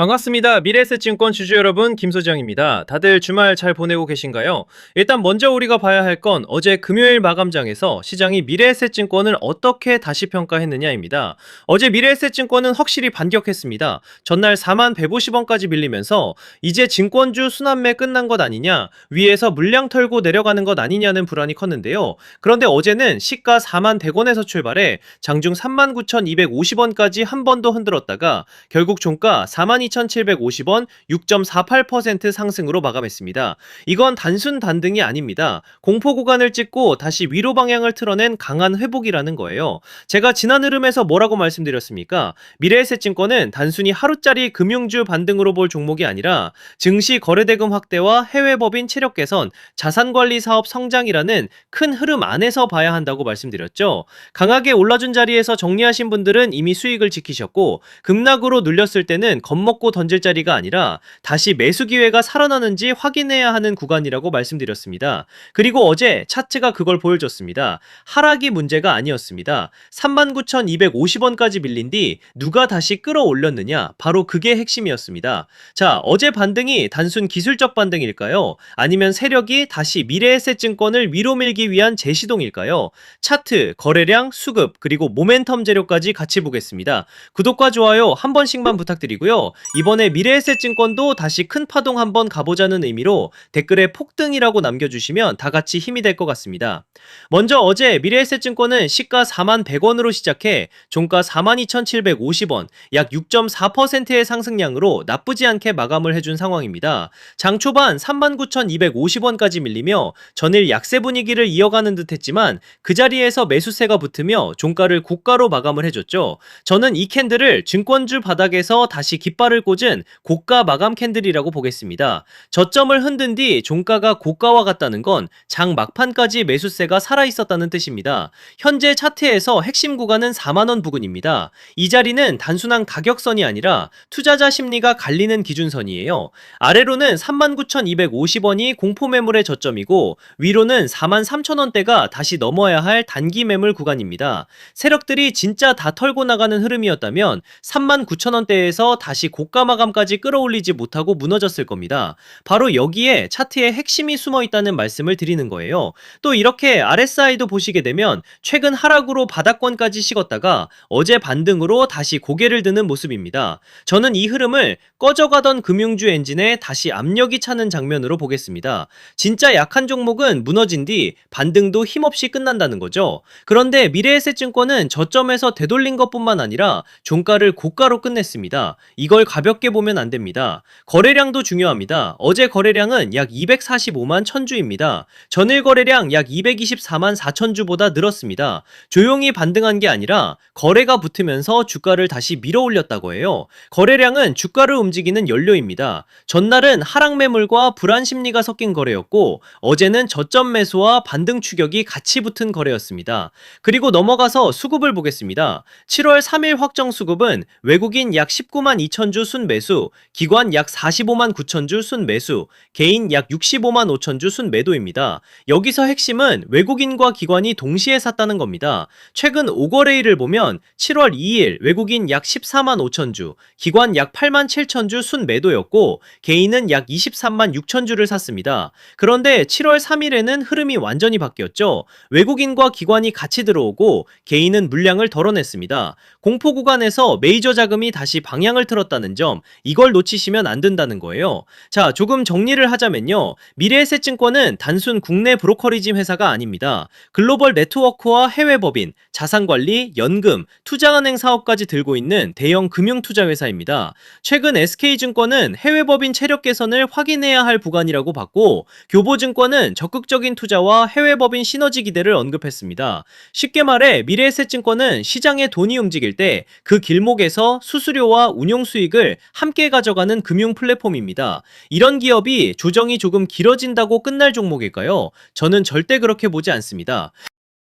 반갑습니다. 미래에셋증권 주주 여러분, 김소장입니다. 다들 주말 잘 보내고 계신가요? 일단 먼저 우리가 봐야 할 건 어제 금요일 마감장에서 시장이 미래에셋증권을 어떻게 다시 평가했느냐입니다. 어제 미래에셋증권은 확실히 반격했습니다. 전날 4150원까지 밀리면서 이제 증권주 순환매 끝난 것 아니냐, 위에서 물량 털고 내려가는 것 아니냐는 불안이 컸는데요. 그런데 어제는 시가 4100원에서 출발해 장중 39,250원까지 한 번 더 흔들었다가 결국 종가 42,750원 6.48% 상승으로 마감했습니다. 이건 단순 단등이 아닙니다. 공포 구간을 찍고 다시 위로 방향을 틀어낸 강한 회복이라는 거예요. 제가 지난 흐름에서 뭐라고 말씀드렸습니까? 미래에셋증권은 단순히 하루짜리 금융주 반등으로 볼 종목이 아니라 증시 거래대금 확대와 해외법인 체력 개선, 자산관리 사업 성장이라는 큰 흐름 안에서 봐야 한다고 말씀드렸죠. 강하게 올라준 자리에서 정리하신 분들은 이미 수익을 지키셨고, 급락으로 눌렸을 때는 겁먹고 던질 자리가 아니라 다시 매수 기회가 살아나는지 확인해야 하는 구간이라고 말씀드렸습니다. 그리고 어제 차트가 그걸 보여줬습니다. 하락이 문제가 아니었습니다. 39,250원까지 밀린 뒤 누가 다시 끌어올렸느냐, 바로 그게 핵심이었습니다. 자, 어제 반등이 단순 기술적 반등일까요? 아니면 세력이 다시 미래에셋증권을 위로 밀기 위한 재시동일까요? 차트, 거래량, 수급, 그리고 모멘텀 재료까지 같이 보겠습니다. 구독과 좋아요 한 번씩만 부탁드리고요. 이번에 미래에셋증권도 다시 큰 파동 한번 가보자는 의미로 댓글에 폭등이라고 남겨주시면 다 같이 힘이 될 것 같습니다. 먼저 어제 미래에셋증권은 시가 4100원으로 시작해 종가 42,750원, 약 6.4%의 상승량으로 나쁘지 않게 마감을 해준 상황입니다. 장 초반 39,250원까지 밀리며 전일 약세 분위기를 이어가는 듯 했지만 그 자리에서 매수세가 붙으며 종가를 고가로 마감을 해줬죠. 저는 이 캔들을 증권주 바닥에서 다시 깃발을 꽂은 고가 마감 캔들이라고 보겠습니다. 저점을 흔든 뒤 종가가 고가와 같다는 건 장 막판까지 매수세가 살아있었다는 뜻입니다. 현재 차트에서 핵심 구간은 4만원 부근입니다. 이 자리는 단순한 가격선이 아니라 투자자 심리가 갈리는 기준선이에요. 아래로는 39,250원이 공포매물의 저점이고 위로는 43,000원대가 다시 넘어야 할 단기 매물 구간입니다. 세력들이 진짜 다 털고 나가는 흐름이었다면 39,000원대에서 다시 고가 마감까지 끌어올리지 못하고 무너졌을 겁니다. 바로 여기에 차트의 핵심이 숨어 있다는 말씀을 드리는 거예요. 또 이렇게 RSI도 보시게 되면 최근 하락으로 바닥권까지 식었다가 어제 반등으로 다시 고개를 드는 모습입니다. 저는 이 흐름을 꺼져가던 금융주 엔진에 다시 압력이 차는 장면으로 보겠습니다. 진짜 약한 종목은 무너진 뒤 반등도 힘없이 끝난다는 거죠. 그런데 미래에셋증권은 저점에서 되돌린 것뿐만 아니라 종가를 고가로 끝냈습니다. 이걸 가볍게 보면 안 됩니다. 거래량도 중요합니다. 어제 거래량은 약 245만 1000주입니다. 전일 거래량 약 224만 4000주보다 늘었습니다. 조용히 반등한 게 아니라 거래가 붙으면서 주가를 다시 밀어 올렸다고 해요. 거래량은 주가를 움직이는 연료입니다. 전날은 하락 매물과 불안 심리가 섞인 거래였고 어제는 저점 매수와 반등 추격이 같이 붙은 거래였습니다. 그리고 넘어가서 수급을 보겠습니다. 7월 3일 확정 수급은 외국인 약 19만 2천주 순매수, 기관 약 45만 9천주 순매수, 개인 약 65만 5천주 순매도입니다. 여기서 핵심은 외국인과 기관이 동시에 샀다는 겁니다. 최근 5거래일을 보면 7월 2일 외국인 약 14만 5천주, 기관 약 8만 7천주 순매도였고 개인은 약 23만 6천주를 샀습니다. 그런데 7월 3일에는 흐름이 완전히 바뀌었죠. 외국인과 기관이 같이 들어오고 개인은 물량을 덜어냈습니다. 공포 구간에서 메이저 자금이 다시 방향을 틀었다는 점, 이걸 놓치시면 안 된다는 거예요. 자, 조금 정리를 하자면요. 미래에셋증권은 단순 국내 브로커리즘 회사가 아닙니다. 글로벌 네트워크와 해외 법인, 자산관리, 연금, 투자은행 사업까지 들고 있는 대형 금융투자 회사입니다. 최근 SK증권은 해외 법인 체력 개선을 확인해야 할 구간이라고 봤고, 교보증권은 적극적인 투자와 해외 법인 시너지 기대를 언급했습니다. 쉽게 말해 미래에셋증권은 시장에 돈이 움직일 때 그 길목에서 수수료와 운용 수익을 함께 가져가는 금융 플랫폼입니다. 이런 기업이 조정이 조금 길어진다고 끝날 종목일까요? 저는 절대 그렇게 보지 않습니다.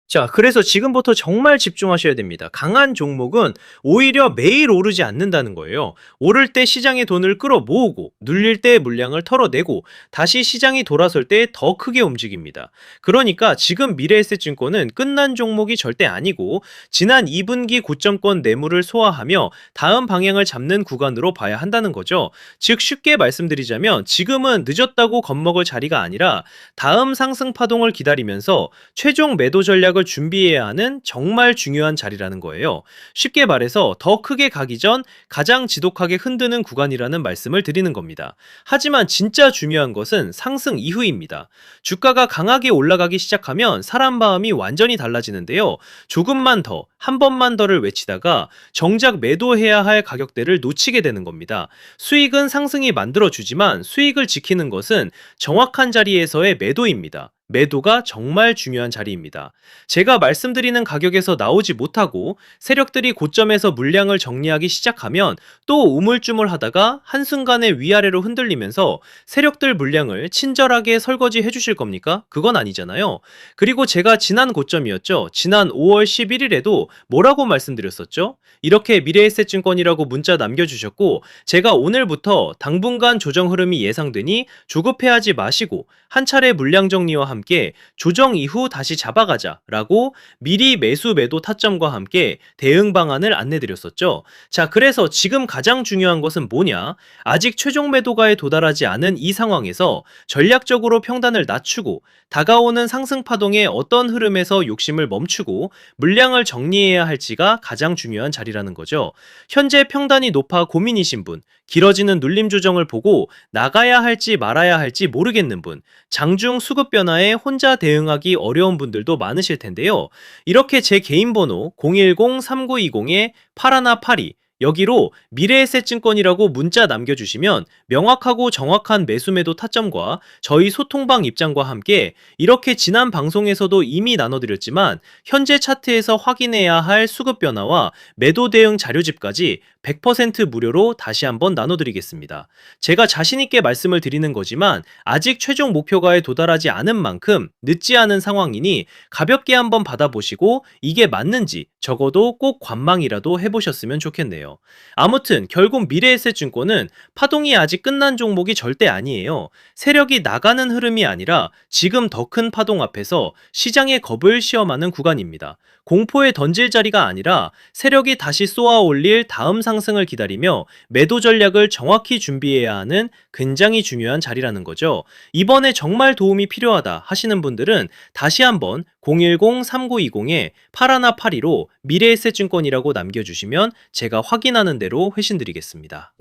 자, 그래서 지금부터 정말 집중하셔야 됩니다. 강한 종목은 오히려 매일 오르지 않는다는 거예요. 오를 때 시장의 돈을 끌어 모으고, 눌릴 때 물량을 털어내고, 다시 시장이 돌아설 때 더 크게 움직입니다. 그러니까 지금 미래에셋증권은 끝난 종목이 절대 아니고, 지난 2분기 고점권 매물을 소화하며 다음 방향을 잡는 구간으로 봐야 한다는 거죠. 즉, 쉽게 말씀드리자면 지금은 늦었다고 겁먹을 자리가 아니라 다음 상승 파동을 기다리면서 최종 매도 전략을 준비해야 하는 정말 중요한 자리라는 거예요. 쉽게 말해서 더 크게 가기 전 가장 지독하게 흔드는 구간이라는 말씀을 드리는 겁니다. 하지만 진짜 중요한 것은 상승 이후입니다. 주가가 강하게 올라가기 시작하면 사람 마음이 완전히 달라지는데요. 조금만 더, 한 번만 더를 외치다가 정작 매도해야 할 가격대를 놓치게 되는 겁니다. 수익은 상승이 만들어주지만 수익을 지키는 것은 정확한 자리에서의 매도입니다. 매도가 정말 중요한 자리입니다. 제가 말씀드리는 가격에서 나오지 못하고 세력들이 고점에서 물량을 정리하기 시작하면 또 우물쭈물하다가 한순간에 위아래로 흔들리면서 세력들 물량을 친절하게 설거지 해주실 겁니까? 그건 아니잖아요. 그리고 제가 지난 고점이었죠. 지난 5월 11일에도 뭐라고 말씀드렸었죠? 이렇게 미래에셋증권이라고 문자 남겨주셨고, 제가 오늘부터 당분간 조정 흐름이 예상되니 조급해하지 마시고 한 차례 물량 정리와 함께 조정 이후 다시 잡아가자 라고 미리 매수 매도 타점과 함께 대응 방안을 안내드렸었죠. 자, 그래서 지금 가장 중요한 것은 뭐냐? 아직 최종 매도가에 도달하지 않은 이 상황에서 전략적으로 평단을 낮추고 다가오는 상승 파동의 어떤 흐름에서 욕심을 멈추고 물량을 정리해야 할지가 가장 중요한 자리라는 거죠. 현재 평단이 높아 고민이신 분, 길어지는 눌림 조정을 보고 나가야 할지 말아야 할지 모르겠는 분, 장중 수급 변화에 혼자 대응하기 어려운 분들도 많으실 텐데요. 이렇게 제 개인 번호 010-3920-8182 여기로 미래에셋증권이라고 문자 남겨주시면 명확하고 정확한 매수매도 타점과 저희 소통방 입장과 함께 이렇게 지난 방송에서도 이미 나눠드렸지만 현재 차트에서 확인해야 할 수급 변화와 매도 대응 자료집까지 100% 무료로 다시 한번 나눠드리겠습니다. 제가 자신있게 말씀을 드리는 거지만 아직 최종 목표가에 도달하지 않은 만큼 늦지 않은 상황이니 가볍게 한번 받아보시고 이게 맞는지 적어도 꼭 관망이라도 해보셨으면 좋겠네요. 아무튼 결국 미래에셋증권은 파동이 아직 끝난 종목이 절대 아니에요. 세력이 나가는 흐름이 아니라 지금 더 큰 파동 앞에서 시장의 겁을 시험하는 구간입니다. 공포에 던질 자리가 아니라 세력이 다시 쏘아 올릴 다음 상승을 기다리며 매도 전략을 정확히 준비해야 하는 굉장히 중요한 자리라는 거죠. 이번에 정말 도움이 필요하다 하시는 분들은 다시 한번 010-3920-8182로 미래에셋증권이라고 남겨주시면 제가 확인하는 대로 회신드리겠습니다.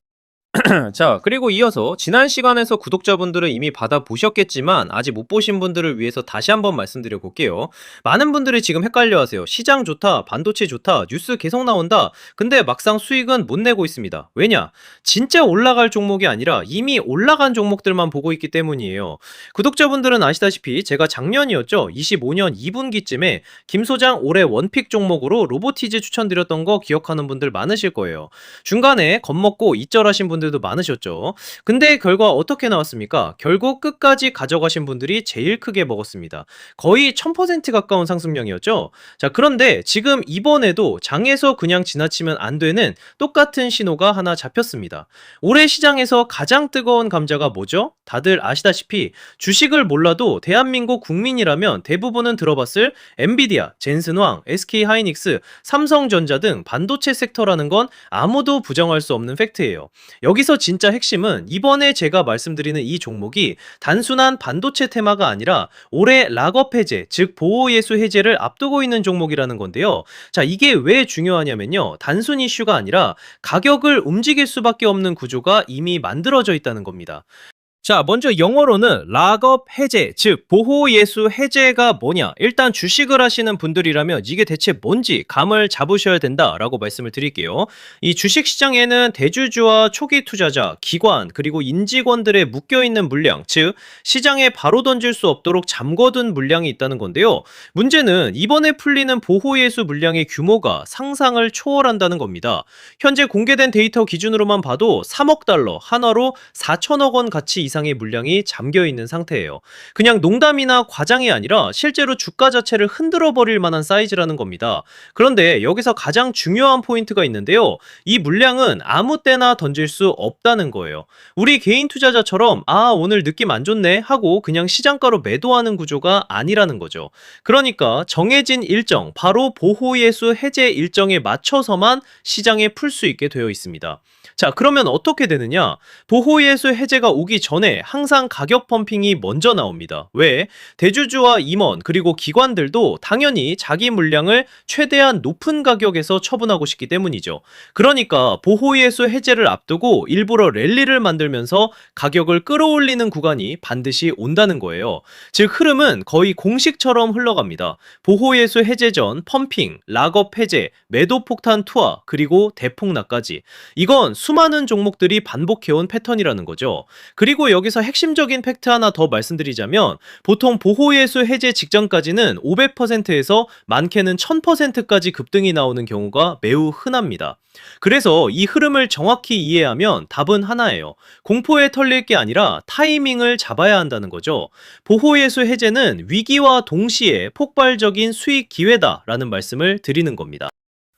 자, 그리고 이어서 지난 시간에서 구독자분들은 이미 받아보셨겠지만 아직 못 보신 분들을 위해서 다시 한번 말씀드려 볼게요. 많은 분들이 지금 헷갈려 하세요. 시장 좋다, 반도체 좋다, 뉴스 계속 나온다. 근데 막상 수익은 못 내고 있습니다. 왜냐? 진짜 올라갈 종목이 아니라 이미 올라간 종목들만 보고 있기 때문이에요. 구독자분들은 아시다시피 제가 작년이었죠. 25년 2분기쯤에 김 소장 올해 원픽 종목으로 로보티즈 추천드렸던 거 기억하는 분들 많으실 거예요. 중간에 겁먹고 이절하신 분들도 많으셨죠. 근데 결과 어떻게 나왔습니까? 결국 끝까지 가져가신 분들이 제일 크게 먹었습니다. 거의 1000% 가까운 상승량이었죠. 자, 그런데 지금 이번에도 장에서 그냥 지나치면 안 되는 똑같은 신호가 하나 잡혔습니다. 올해 시장에서 가장 뜨거운 감자가 뭐죠? 다들 아시다시피 주식을 몰라도 대한민국 국민이라면 대부분은 들어봤을 엔비디아, 젠슨황, SK하이닉스, 삼성전자 등 반도체 섹터라는 건 아무도 부정할 수 없는 팩트예요. 여기서 진짜 핵심은 이번에 제가 말씀드리는 이 종목이 단순한 반도체 테마가 아니라 올해 락업 해제, 즉 보호예수 해제를 앞두고 있는 종목이라는 건데요. 자, 이게 왜 중요하냐면요. 단순 이슈가 아니라 가격을 움직일 수밖에 없는 구조가 이미 만들어져 있다는 겁니다. 자, 먼저 영어로는 락업 해제, 즉 보호예수 해제가 뭐냐. 일단 주식을 하시는 분들이라면 이게 대체 뭔지 감을 잡으셔야 된다라고 말씀을 드릴게요. 이 주식시장에는 대주주와 초기 투자자, 기관, 그리고 인직원들의 묶여있는 물량, 즉 시장에 바로 던질 수 없도록 잠궈둔 물량이 있다는 건데요. 문제는 이번에 풀리는 보호예수 물량의 규모가 상상을 초월한다는 겁니다. 현재 공개된 데이터 기준으로만 봐도 3억 달러, 한화로 4천억 원 가치 이상 이상의 물량이 잠겨 있는 상태예요. 그냥 농담이나 과장이 아니라 실제로 주가 자체를 흔들어 버릴 만한 사이즈라는 겁니다. 그런데 여기서 가장 중요한 포인트가 있는데요. 이 물량은 아무 때나 던질 수 없다는 거예요. 우리 개인 투자자처럼 오늘 느낌 안 좋네 하고 그냥 시장가로 매도하는 구조가 아니라는 거죠. 그러니까 정해진 일정, 바로 보호예수 해제 일정에 맞춰서만 시장에 풀 수 있게 되어 있습니다. 자, 그러면 어떻게 되느냐? 보호예수 해제가 오기 전에 항상 가격 펌핑이 먼저 나옵니다. 왜? 대주주와 임원 그리고 기관들도 당연히 자기 물량을 최대한 높은 가격에서 처분하고 싶기 때문이죠. 그러니까 보호예수 해제를 앞두고 일부러 랠리를 만들면서 가격을 끌어올리는 구간이 반드시 온다는 거예요. 즉 흐름은 거의 공식처럼 흘러갑니다. 보호예수 해제 전 펌핑, 락업 해제, 매도 폭탄 투하, 그리고 대폭락까지. 이건 수많은 종목들이 반복해온 패턴이라는 거죠. 그리고 여기서 핵심적인 팩트 하나 더 말씀드리자면 보통 보호예수 해제 직전까지는 500%에서 많게는 1000%까지 급등이 나오는 경우가 매우 흔합니다. 그래서 이 흐름을 정확히 이해하면 답은 하나예요. 공포에 털릴 게 아니라 타이밍을 잡아야 한다는 거죠. 보호예수 해제는 위기와 동시에 폭발적인 수익 기회다라는 말씀을 드리는 겁니다.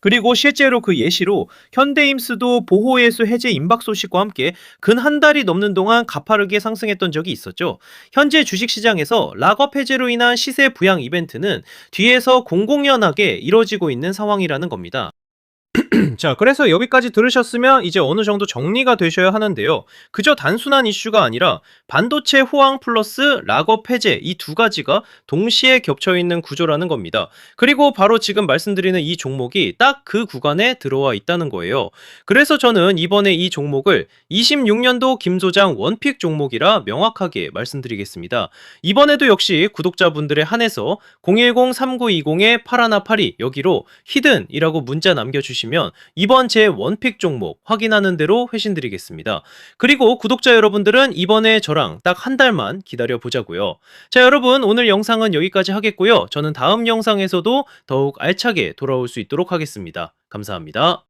그리고 실제로 그 예시로 현대임스도 보호예수 해제 임박 소식과 함께 근 한 달이 넘는 동안 가파르게 상승했던 적이 있었죠. 현재 주식시장에서 락업 해제로 인한 시세 부양 이벤트는 뒤에서 공공연하게 이뤄지고 있는 상황이라는 겁니다. 자, 그래서 여기까지 들으셨으면 이제 어느 정도 정리가 되셔야 하는데요. 그저 단순한 이슈가 아니라 반도체 호황 플러스 락업 해제 이 두 가지가 동시에 겹쳐 있는 구조라는 겁니다. 그리고 바로 지금 말씀드리는 이 종목이 딱 그 구간에 들어와 있다는 거예요. 그래서 저는 이번에 이 종목을 26년도 김 소장 원픽 종목이라 명확하게 말씀드리겠습니다. 이번에도 역시 구독자분들에 한해서 010-3920-8182 여기로 히든이라고 문자 남겨주시면 이번 제 원픽 종목 확인하는 대로 회신드리겠습니다. 그리고 구독자 여러분들은 이번에 저랑 딱 한 달만 기다려 보자고요. 자, 여러분 오늘 영상은 여기까지 하겠고요. 저는 다음 영상에서도 더욱 알차게 돌아올 수 있도록 하겠습니다. 감사합니다.